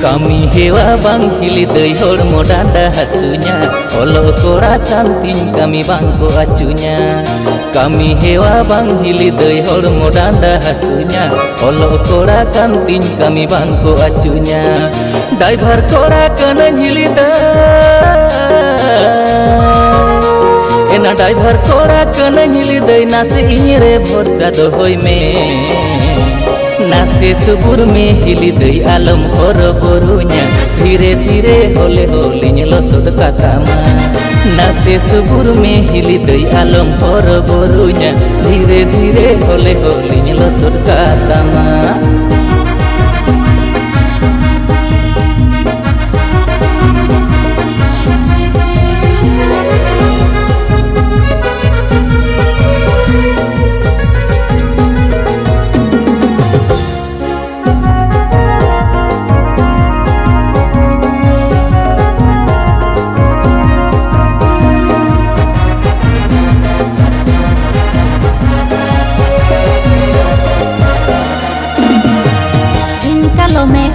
Kami hewa bang hili dei hormo danda hasunya Olo kora kantin kami bangko acunya Kami hewa bang hili dei hormo danda hasunya Olo kora kantin kami bangko acunya Driver kora kana hili dei Ena driver kora kana hili dei nase inyere borsa dohoi me Nase subur में हिली दई आलम और बोरुnya धीरे धीरे होले Holi लसोद कातामा Nase subur में हिली दई आलम और बोरुnya धीरे धीरे होले होली लसोद कातामा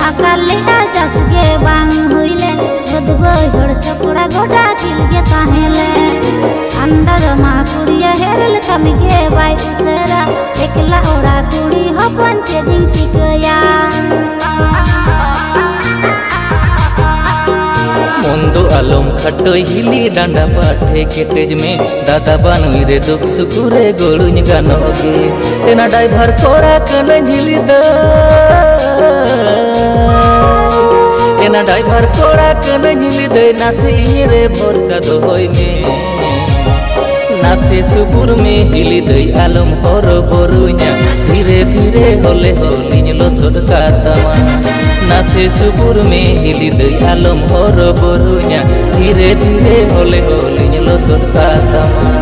अकाले आजस के बांग हुईले बदबो हड़ सकुड़ा गोटा किल के ताहेले अंदर मा कुड़िया हेरल कमी के बाई उसरा एकला ओड़ा कुड़ी हो पंचे दिन टिकया मोंदो आलम खटो हिली डांडा पाठे के तेज में दादा बानुई रे दुख सुकुरे गोड़ुन गानोगे तेना ड्राइवर कोड़ा कने हिली the Ena driver kora kana hili dei nase inyere borsa dohoi me Nase subur में हिली दई आलम और बोरुnya धीरे धीरे होले होली लसोद कातामा Nase subur में हिली दई आलम और बोरुnya धीरे धीरे होले Holi लसोद कातामा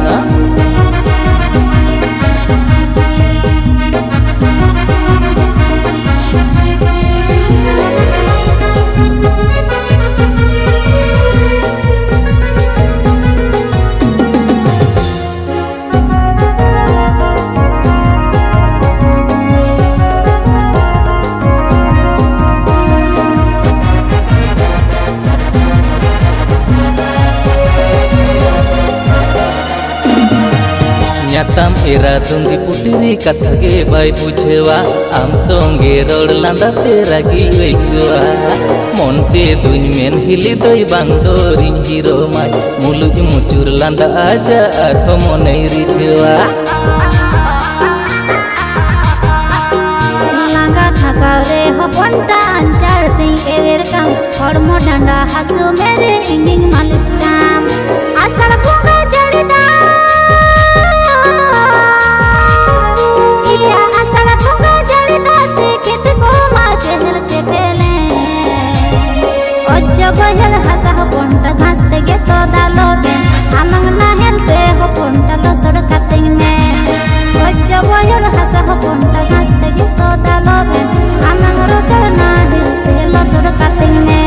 Nyatam era tundi putiri kathage bai bujewa am songe rod landa teragi weikwa monte duny men hili doi bangdorin hiro mai muluj mucur landa aja arho monei rijewa langa thaka re hoponta anchar tei ever kam hormo danda hasu mere inging malis kam asar bunga jarida Bayar hasa hoponta घास ते गे तो दालो बे amang na helte hoponta losod kating me Oja bayar hasa hoponta घास ते गे तो दालो बे amang rotar na helte losod kating me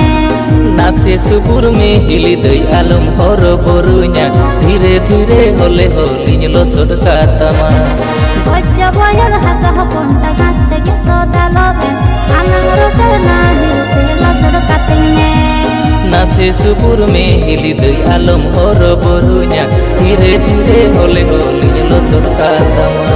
Nase subur में हिली दई आलम और बोरुnya धीरे धीरे होले Holi लसोद कातामा Oja bayar hasa hoponta घास ते गे तो दालो बे amang rotar na helte losod kating me Nase subur में हिली दई आलम और बोरुnya धीरे धीरे होले होली लसोद कातामा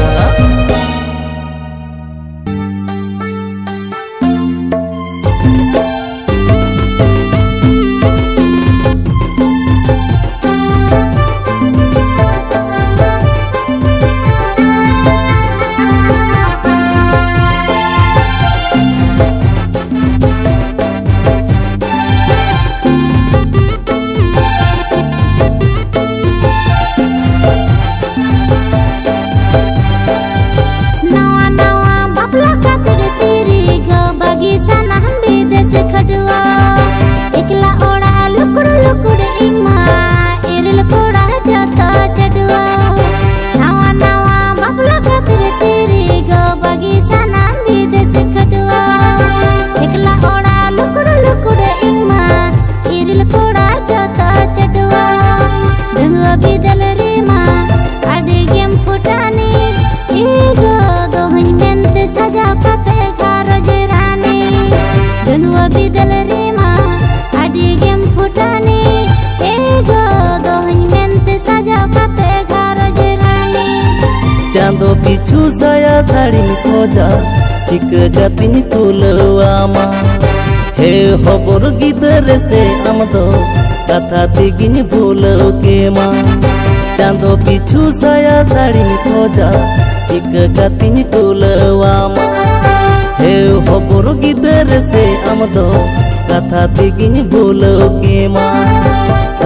Bidal साड़ी खोजा चिका कातिन कुलवामा हे हबर गिदर से आम दो कथा तेगिन भूलो के मा चांदो पिछू साया साड़ी खोजा चिका कातिन कुलवामा हे हबर गिदर से आम दो कथा तेगिन भूलो के मा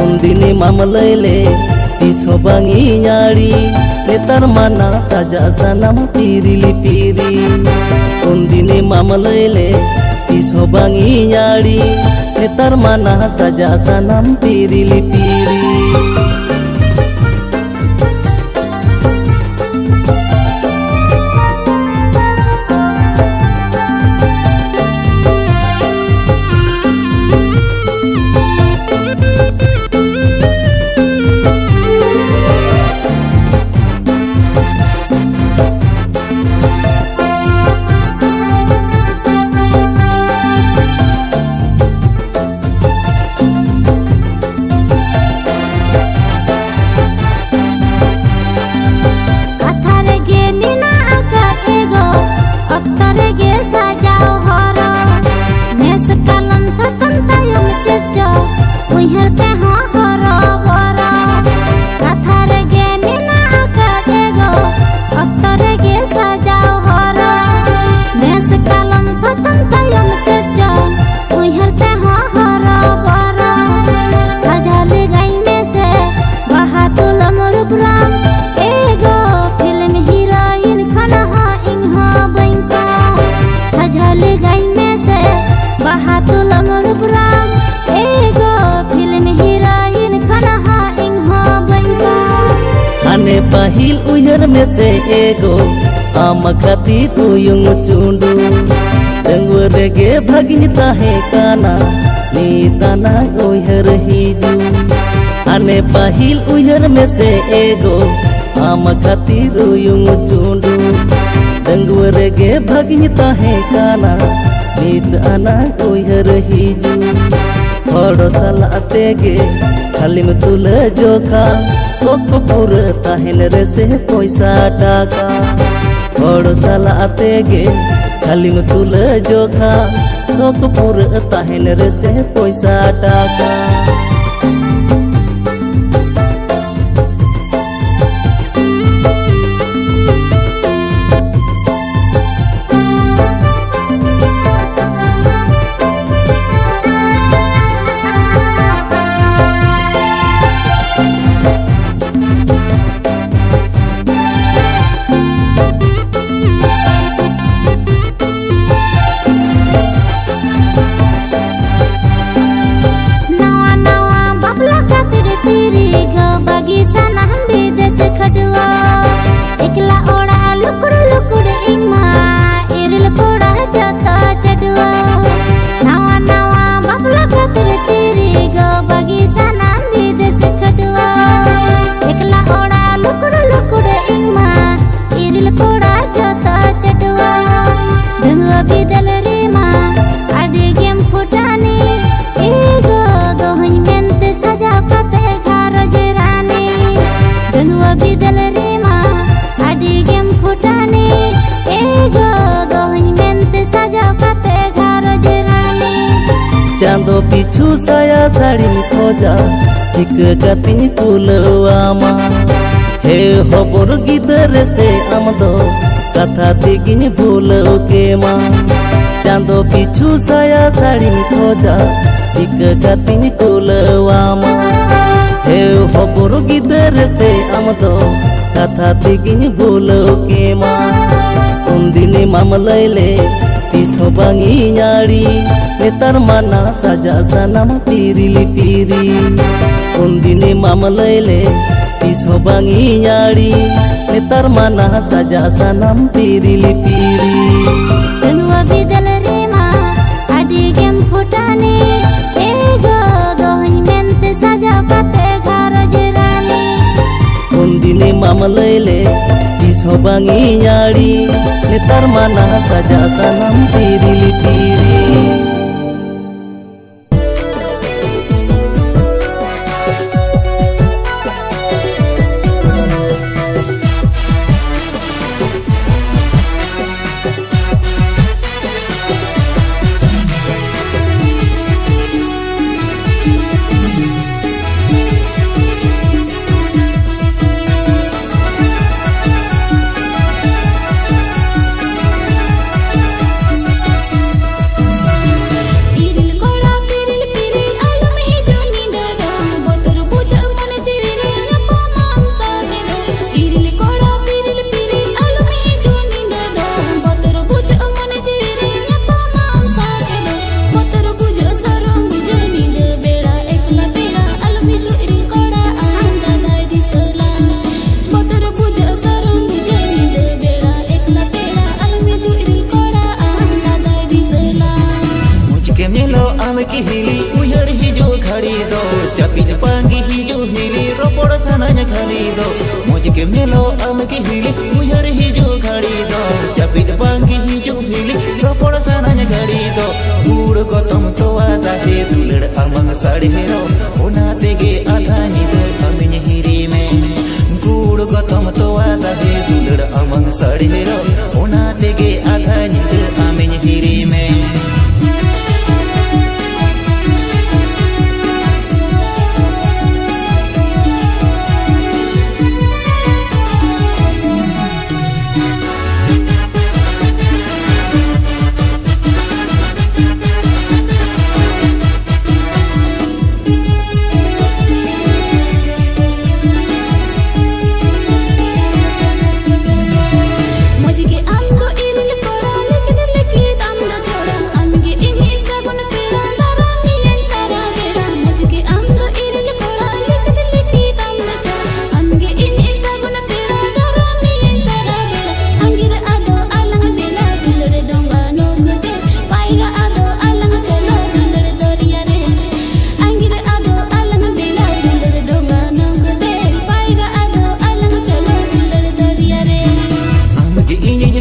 उनदिनी मामलैले तीसो बांगी नाड़ी नेतार माना साजा सनम पिरिली पिरी उनदिनी मामलैले तीसो बांगी नाड़ी नेतार माना साजा सनम पिरिली पिरी पाहिल उयर में से एगो आम खाती तुयुंग चुंडू डंगुर गे भगिन ताहे काना नीताना उयर हिजू आने पाहिल उयर में से एगो आम खाती तुयुंग चुंडू डंगुर गे भगिन ताहे काना नीताना उयर हिजू थोड़ो सलाते गे खाली में तुल जोखा सोक पूरा ताहेन रे से पैसा टाका थोड़ो सलाते गे खाली में तुल जोखा सोक पूरा ताहेन रे से पैसा टाका चांदो पिछू साया साड़ी खोजा चिका कातिन कुलवामा हे हबर गिदर से आम दो कथा तेगिन भूलो के मा चांदो पिछू साया साड़ी खोजा चिका कातिन कुलवामा हे हबर गिदर से आम दो कथा तेगिन भूलो के मा उनदिनी मामलैले तीसो बांगी नाड़ी नेतार माना साजा सनम पिरिली पिरी उनदिनी मामलैले तीसो बांगी नाड़ी नेतार माना साजा सनम पिरिली पिरी तनुआ बिदल रे मा आडी गेम फुटानी एगो दोहन मेंते साजा काते घरज रानी उनदिनी मामलैले तीसो बांगी नाड़ी नेतार माना साजा सनम पिरिली पिरी की हिली उयर हिजो घड़ी दो चपिज पांगी हिजो हिली रोपड़ सनन घड़ी दो मुझ के मेलो की हिली उयर हिजो घड़ी दो चपिज पांगी हिजो हिली रोपड़ सनन घड़ी दो गुड़ गौतम तो आदा हे दुलड़ अमंग साड़ी हेरो ओना तेगे आधा निद अमिन हिरी में गुड़ गौतम तो आदा हे दुलड़ अमंग साड़ी हेरो ओना तेगे आधा निद अमिन हिरी में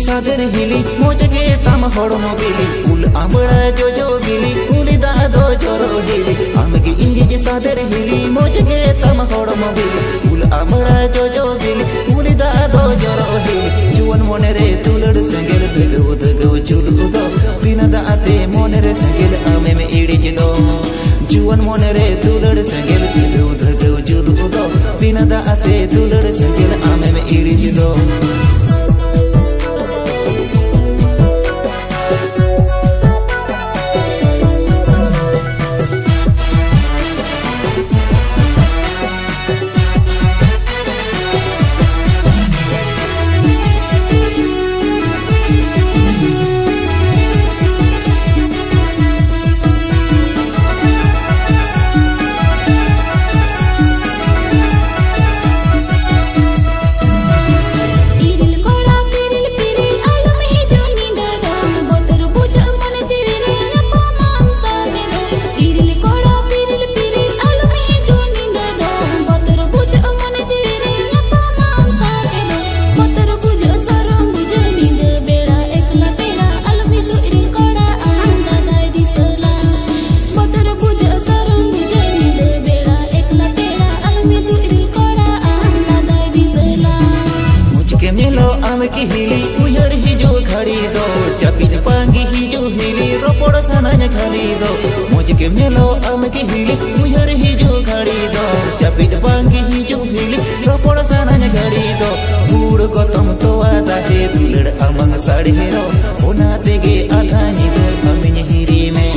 सादर हिली मोजगे तम होड़नो बिली उल आमड़ा जो बिली उली दादो जोरो हिली आमगे इंगे सादर हिली मोजगे तम होड़नो बिली उल आमड़ा जो बिली उली दादो जोरो हिली जुवन मोने रे तुलड़ संगेल दगो दगो चुलु दो बिना दाते मोने रे संगेल आमे में इड़ी दो जुवन मोने रे तुलड़ संगेल दगो दगो चुलु दो बिना दाते तुलड़ संगेल आमे में इड़ी दो की हिली उयर हिजो घड़ी दो चपिज पांगी हिजो हिली रोपड़ सनन घड़ी दो मुझ के मेलो की हिली उयर हिजो घड़ी दो चपिज पांगी हिजो हिली रोपड़ सनन घड़ी दो गुड़ गौतम तो आदा हे दुलड़ अमंग साड़ी हेरो ओना तेगे आधा निद अमिन हिरी में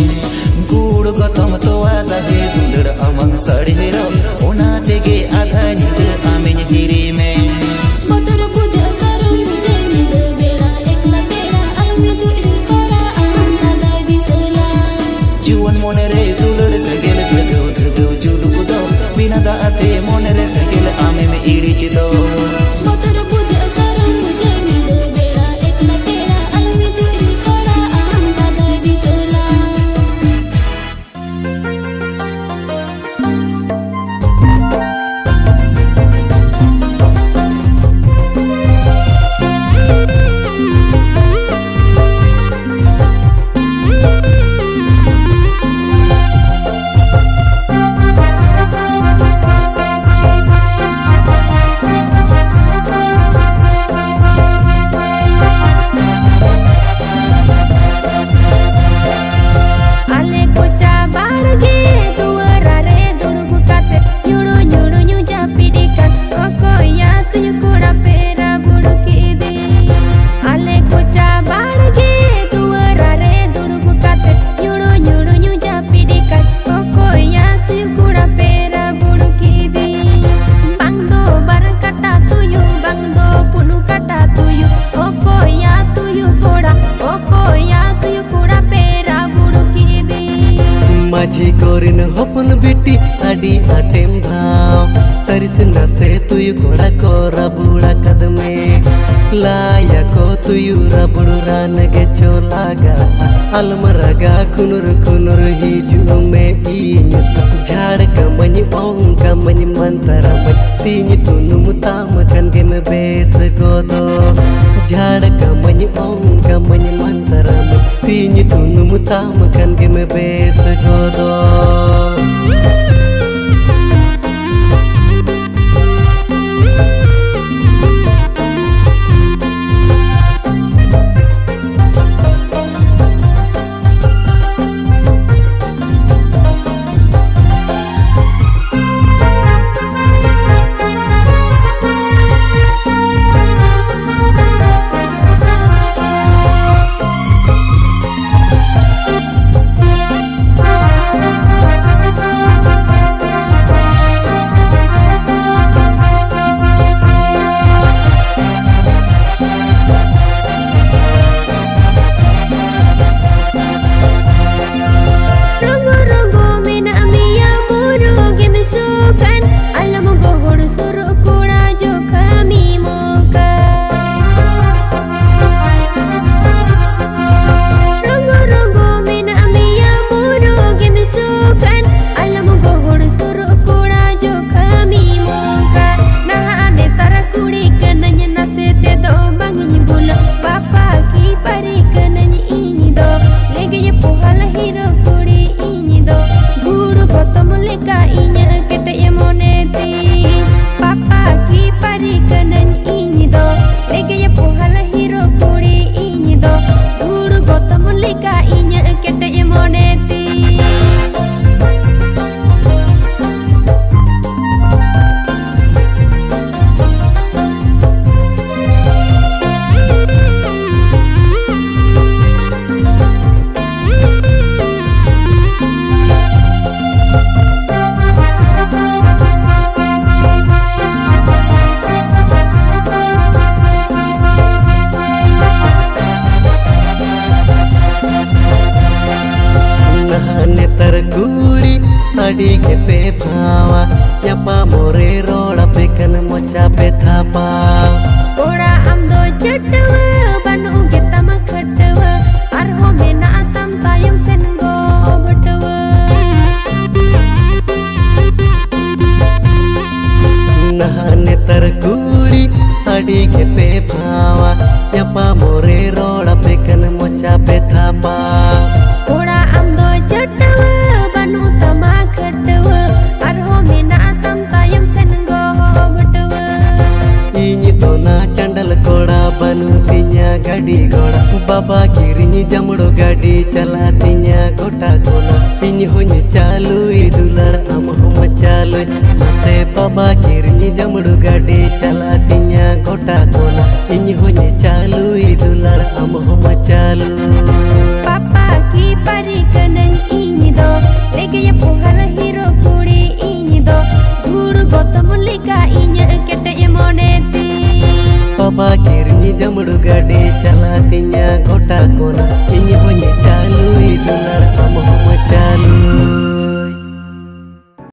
गुड़ गौतम तो आदा हे दुलड़ अमंग साड़ी हेरो ओना तेगे आधा निद अमिन हिरी में मोने रे दुलड़ संगेल दगो दगो जुलु दो बिना दाते मोने रे संगेल आमे में इड़ी दो मोतर पूजा सरम मुझे नींद बेड़ा एकला तेरा अलमी जो इन कोड़ा आम दादा दिसला माझी कोरिन हपन बेटी आडी आटेम भाव सरिस नसे तुयु कोड़ा कोरा बुड़ा कदमे लाया को तुयु रबड़ू रान के चोलागा अलमरगा कुनुर कुनुर हिजू में इन्युस झाड़ कमनी ओंग कमनी मंतरा मच तीनी तुनु मुताम कन के में बेस गोदो झाड़ कमनी ओंग कमनी मंतरा मच तीनी तुनु मुताम कन के में बेस गोदो अड़ी के पे भावा यपा मोरे रोड़ा पे कन मोचा पे थापा कोड़ा हम दो चटवा बनु के तम खटवा और हो में ना तम तायम सेन गो बटवा नहाने तर गुड़ी अड़ी के पे भावा यपा मोरे रोड़ा पे कन मोचा पे थापा कोड़ा हम दो चटवा बनु तमा खटवा और हो में ना तम तायम सेन गो बटवा इनी तो ना चंडल कोड़ा बनु तिnya गाड़ी गोड़ा बाबा किरिनी जमड़ो गाड़ी चला तिnya गोटा कोना इनी होनी चालू दुलड़ हम हम चालू से बाबा किरिनी जमड़ो गाड़ी चला तिnya गोटा कोना इनी होनी चालू दुलड़ हम हम चालू पापा की परी कनन इनी दो लेके ये पोहल हीरो कुड़ी इनी दो गुड़ गौतम लिका इन्या केटे ये मोनेती बाबा किरनी जमड़ू गाड़ी चला तिnya गोटा कोना इनी होनी चालू दुलड़ हम हम चालू।